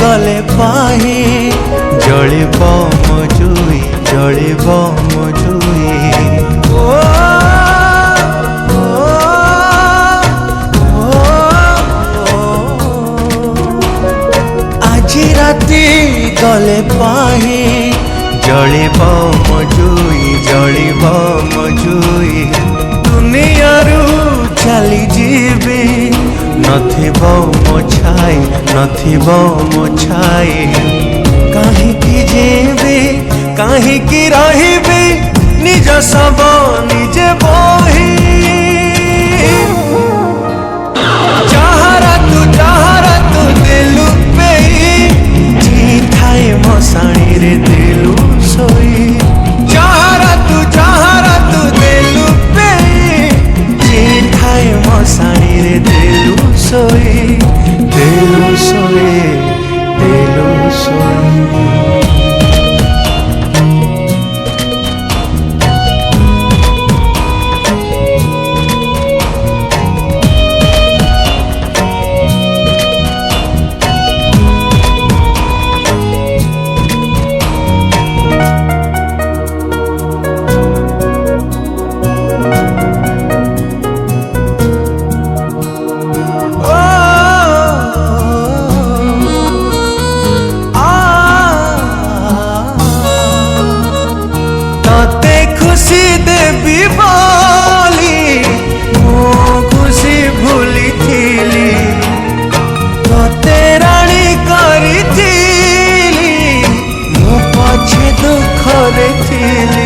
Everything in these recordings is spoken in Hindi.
गले पाही जलिब मजुई जलिब मजुई আজি राति गले पाही जलिब मजुई जलिब मजुई दुनियारू चली जीवी नथिब मो छाई नथिब मो छाई काहीकि जीवी काहीकि रहिबी निज सब निजे बही जहारा तू दिलु पेई जी थाए मसाणी रे दिलु सोई जहारा तू दिलु पेई जी थाए मसाणी रे दिलु सोई दिलु सोई दिलु सोई खुशी देवी बोली मो खुशी भूली थीली तोते राणी करी थीली मो पछे दुख रे थीली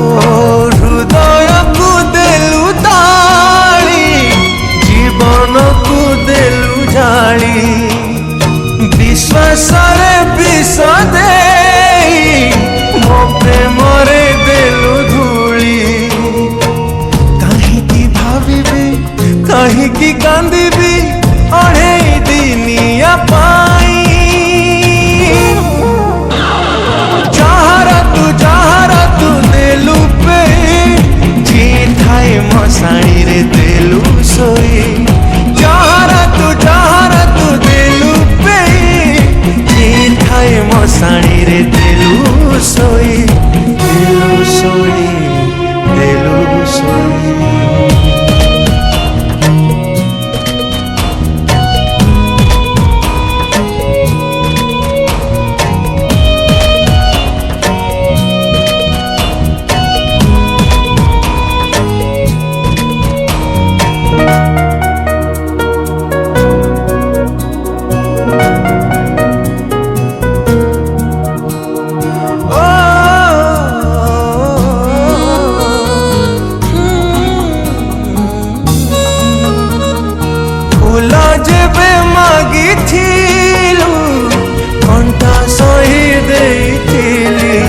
हृदय को देलु ताली जीवन को देलु जाली विश्वास रे विष देई मो प्रेम रे देलु धूली काहीकि भाबिबी काहीकि कांदिबी अढ़ेई दिनिया पाई जहारा तू देलु पे जी थाए मसाणी रे देलु सोई जहारा तू दिलु पे जी थाए मसाणी रे दिलु सोई दिलु सोई दिलु सोई फूल जेबे मागी थिलु कंटा सही देइथिली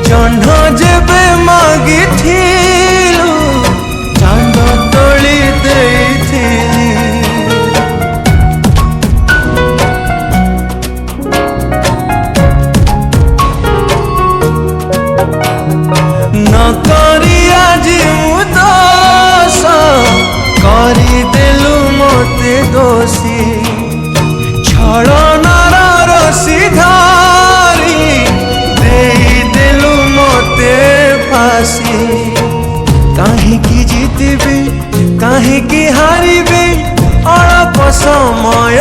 जह्न जेबे मागी थिलु चांद तोली देइथिली न करी आज मुदस करी देलु मोते दोषी छलनार रसी धारी देई देलु मोते फांसी काहीकि जीतबी काहीकि हारिबी अल्प समय